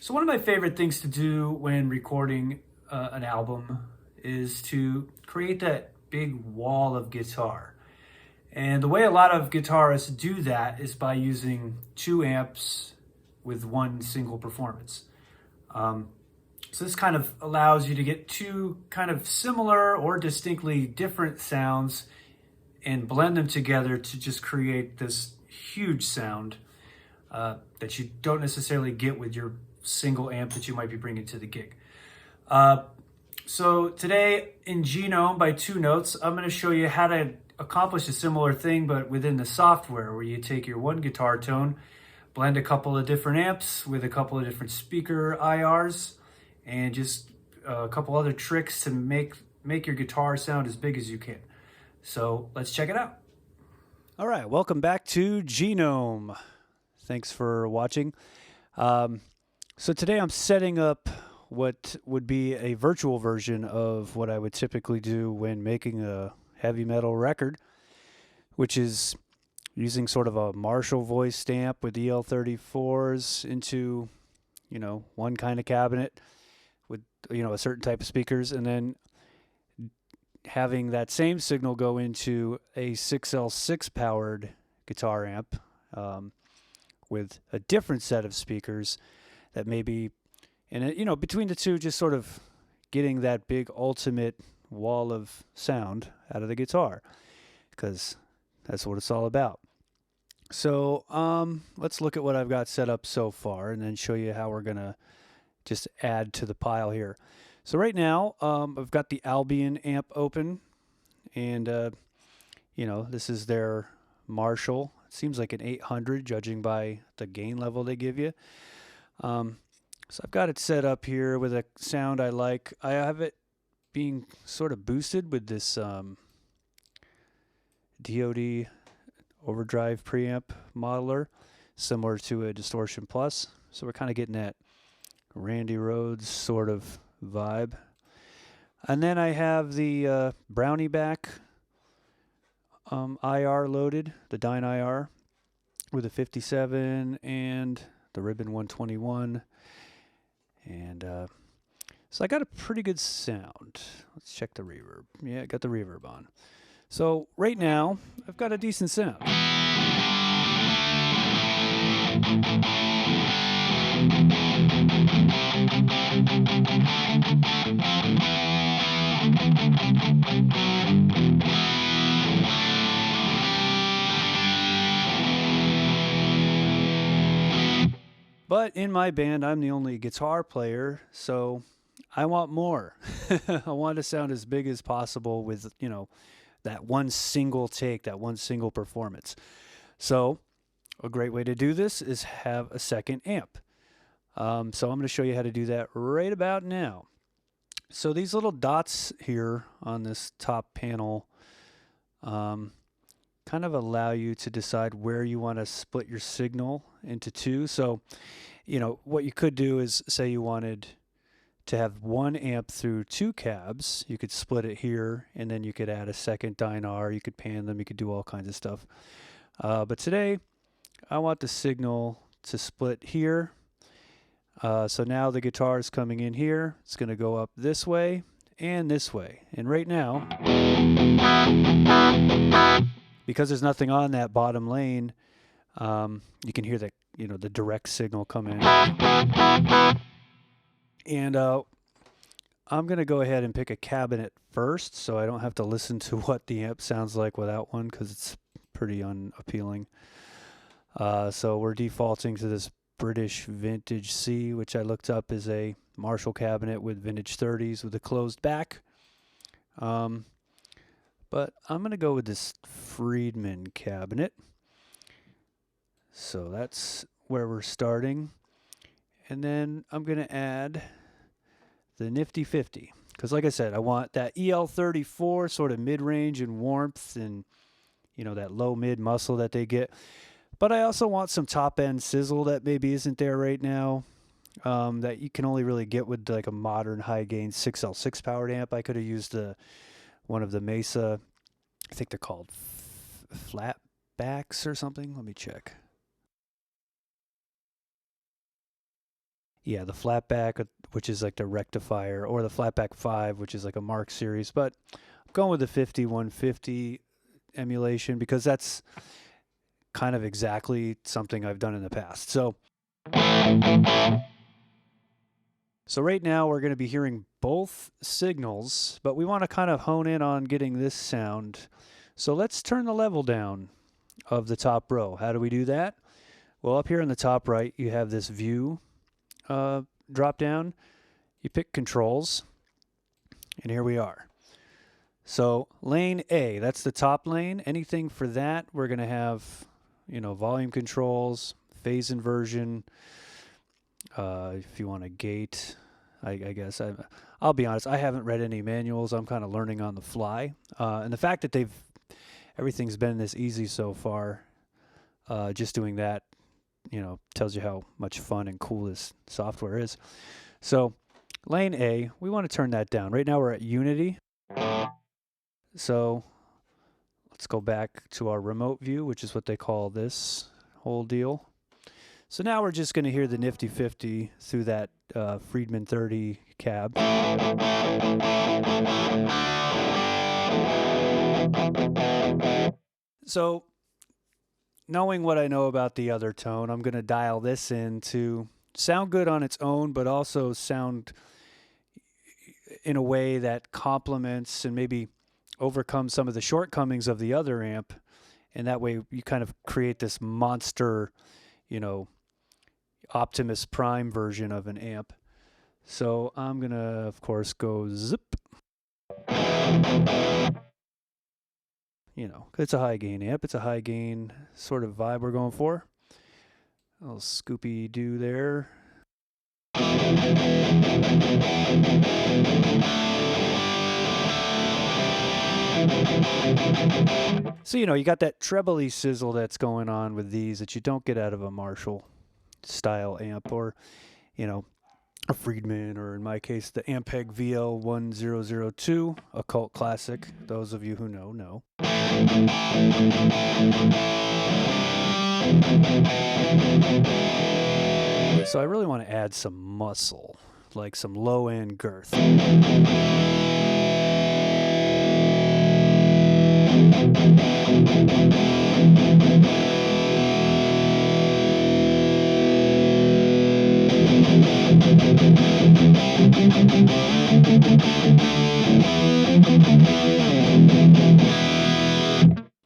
So one of my favorite things to do when recording an album is to create that big wall of guitar. And the way a lot of guitarists do that is by using two amps with one single performance. So this kind of allows you to get two kind of similar or distinctly different sounds and blend them together to just create this huge sound that you don't necessarily get with your single amp that you might be bringing to the gig. So today in Genome by TwoNotes, I'm going to show you how to accomplish a similar thing, but within the software, where you take your one guitar tone, blend a couple of different amps with a couple of different speaker IRs, and just a couple other tricks to make your guitar sound as big as you can. So let's check it out. All right, welcome back to Genome. Thanks for watching. So today I'm setting up what would be a virtual version of what I would typically do when making a heavy metal record, which is using sort of a Marshall voice amp with EL34s into, one kind of cabinet with, a certain type of speakers, and then having that same signal go into a 6L6 powered guitar amp with a different set of speakers that maybe, and between the two, just sort of getting that big ultimate wall of sound out of the guitar, because that's what it's all about. So let's look at what I've got set up so far and then show you how we're gonna just add to the pile here. So right now I've got the Albion amp open, and this is their Marshall. It seems like an 800 judging by the gain level they give you. So I've got it set up here with a sound I like. I have it being sort of boosted with this DoD overdrive preamp modeler, similar to a Distortion Plus. So we're kind of getting that Randy Rhoads sort of vibe. And then I have the Brownie back IR loaded, the Dyne IR, with a 57 and the Ribbon 121. And so I got a pretty good sound. Let's check the reverb. Yeah, I got the reverb on. So right now, I've got a decent sound. But in my band, I'm the only guitar player, so I want more. I want to sound as big as possible with, that one single take, that one single performance. So a great way to do this is have a second amp. So I'm going to show you how to do that right about now. So these little dots here on this top panel kind of allow you to decide where you want to split your signal into two. So, what you could do is say you wanted to have one amp through two cabs. You could split it here, and then you could add a second Dyne R. You could pan them. You could do all kinds of stuff. But today, I want the signal to split here. So now the guitar is coming in here. It's going to go up this way and this way. And right now, because there's nothing on that bottom lane, you can hear the direct signal come in. And I'm going to go ahead and pick a cabinet first, so I don't have to listen to what the amp sounds like without one, because it's pretty unappealing. So we're defaulting to this British Vintage C, which I looked up is a Marshall cabinet with vintage 30s with a closed back. But I'm going to go with this Friedman cabinet. So that's where we're starting. And then I'm going to add the Nifty 50. Because like I said, I want that EL34 sort of mid-range and warmth and, that low-mid muscle that they get. But I also want some top-end sizzle that maybe isn't there right now, that you can only really get with like a modern high-gain 6L6 powered amp. I could have used one of the Mesa, I think they're called flatbacks or something. Let me check. yeah, the flatback, which is like the rectifier, or the flatback 5, which is like a Mark series. But I'm going with the 5150 emulation because that's kind of exactly something I've done in the past. So right now we're going to be hearing both signals, but we want to kind of hone in on getting this sound. So let's turn the level down of the top row. How do we do that? Well, up here in the top right, you have this view drop down. You pick controls, and here we are. So lane A, that's the top lane. Anything for that, we're going to have, you know, volume controls, phase inversion. If you want a gate, I guess. I'll be honest, I haven't read any manuals. I'm kind of learning on the fly. And the fact that everything's been this easy so far, just doing that, you know, tells you how much fun and cool this software is. So lane A, we want to turn that down. Right now we're at unity. So let's go back to our remote view, which is what they call this whole deal. So now we're just going to hear the nifty 50 through that Friedman 30 cab. So knowing what I know about the other tone, I'm going to dial this in to sound good on its own, but also sound in a way that complements and maybe overcomes some of the shortcomings of the other amp. And that way you kind of create this monster, you know, Optimus Prime version of an amp. So I'm going to, of course, go zip. You know, it's a high gain amp. It's a high gain sort of vibe we're going for. A little Scoopy Doo there. So, you know, you got that trebly sizzle that's going on with these that you don't get out of a Marshall style amp, or, you know, a Friedman, or in my case, the Ampeg VL1002, a cult classic. Those of you who know. So I really want to add some muscle, like some low-end girth.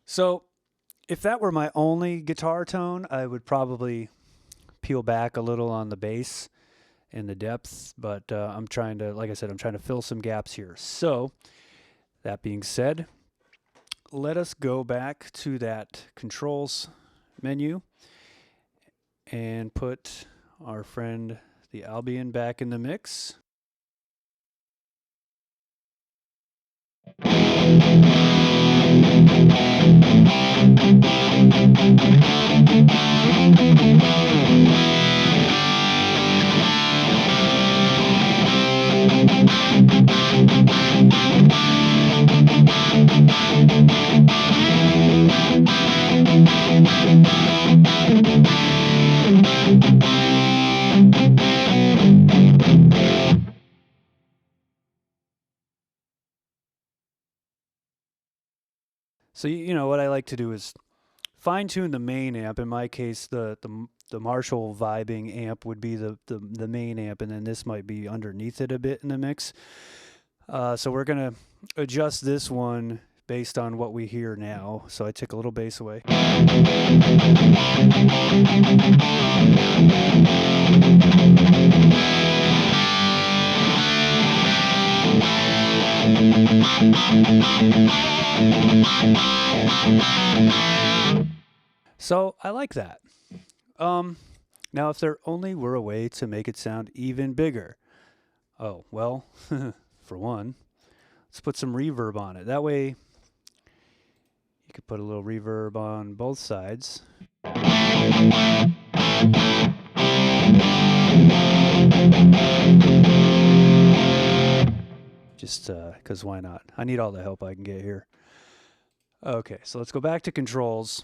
So if that were my only guitar tone, I would probably peel back a little on the bass and the depth, but I'm trying to, like I said, I'm trying to fill some gaps here. So that being said, let us go back to that controls menu and put our friend the Albion back in the mix. So, you know, what I like to do is fine-tune the main amp. In my case, the Marshall vibing amp would be the main amp, and then this might be underneath it a bit in the mix. So we're going to adjust this one based on what we hear now. So I took a little bass away. So I like that. Now if there only were a way to make it sound even bigger. Oh, well, for one, let's put some reverb on it. That way you could put a little reverb on both sides. Just because why not? I need all the help I can get here. Okay, so let's go back to controls,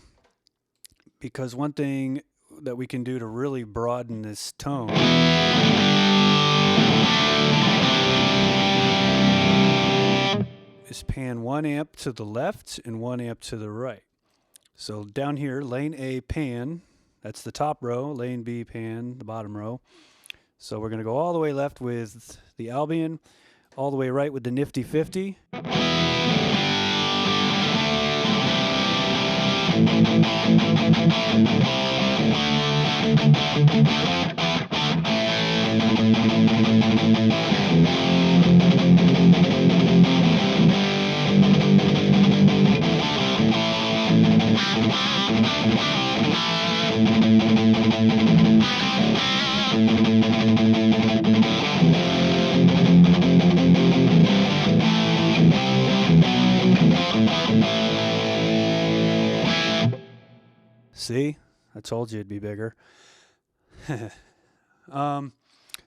because one thing that we can do to really broaden this tone is pan 1 amp to the left and 1 amp to the right. So down here, lane A pan, that's the top row, lane B pan, the bottom row. So we're going to go all the way left with the Albion, all the way right with the Nifty 50. See, I told you it'd be bigger.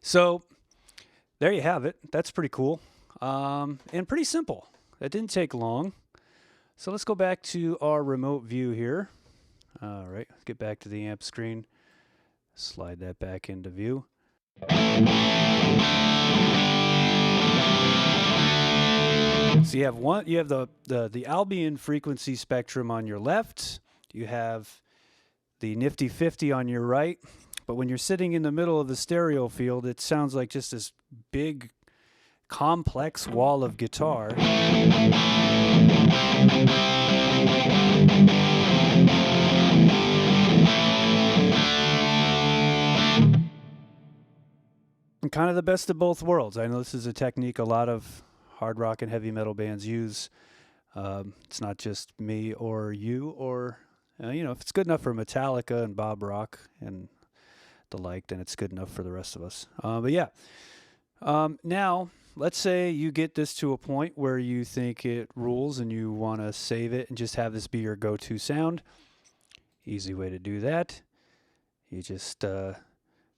So there you have it. That's pretty cool, and pretty simple. That didn't take long. So let's go back to our remote view here. All right, let's get back to the amp screen. Slide that back into view. So you have the Albion frequency spectrum on your left. You have the Nifty 50 on your right. But when you're sitting in the middle of the stereo field, it sounds like just this big, complex wall of guitar. And kind of the best of both worlds. I know this is a technique a lot of hard rock and heavy metal bands use. It's not just me or you, or if it's good enough for Metallica and Bob Rock and the like, then it's good enough for the rest of us. But yeah, now let's say you get this to a point where you think it rules and you want to save it and just have this be your go-to sound. Easy way to do that. You just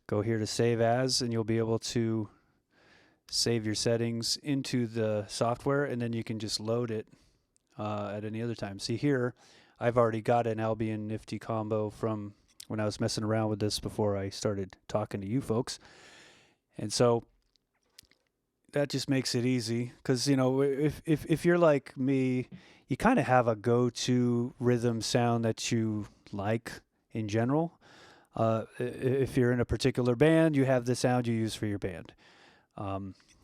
go here to save as, and you'll be able to save your settings into the software, and then you can just load it at any other time. See here, I've already got an Albion Nifty combo from when I was messing around with this before I started talking to you folks. And so that just makes it easy, because if you're like me, you kind of have a go-to rhythm sound that you like in general. If you're in a particular band, you have the sound you use for your band.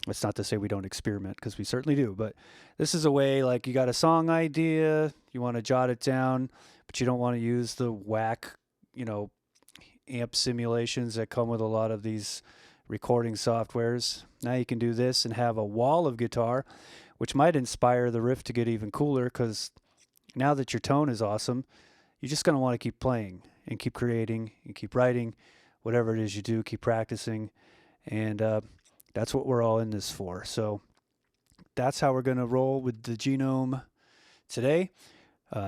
It's not to say we don't experiment, because we certainly do, but this is a way, like, you got a song idea, you want to jot it down, but you don't want to use the whack, amp simulations that come with a lot of these recording softwares. Now you can do this and have a wall of guitar, which might inspire the riff to get even cooler, because now that your tone is awesome, you're just going to want to keep playing and keep creating and keep writing, whatever it is you do, keep practicing. And that's what we're all in this for. So that's how we're going to roll with the Genome today.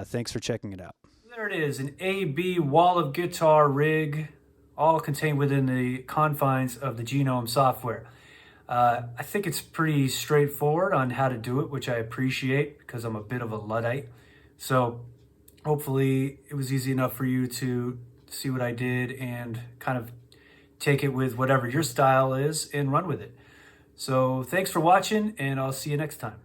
Thanks for checking it out. There it is, an A-B wall of guitar rig, all contained within the confines of the Genome software. I think it's pretty straightforward on how to do it, which I appreciate, because I'm a bit of a Luddite. So hopefully it was easy enough for you to see what I did and kind of take it with whatever your style is and run with it. So thanks for watching, and I'll see you next time.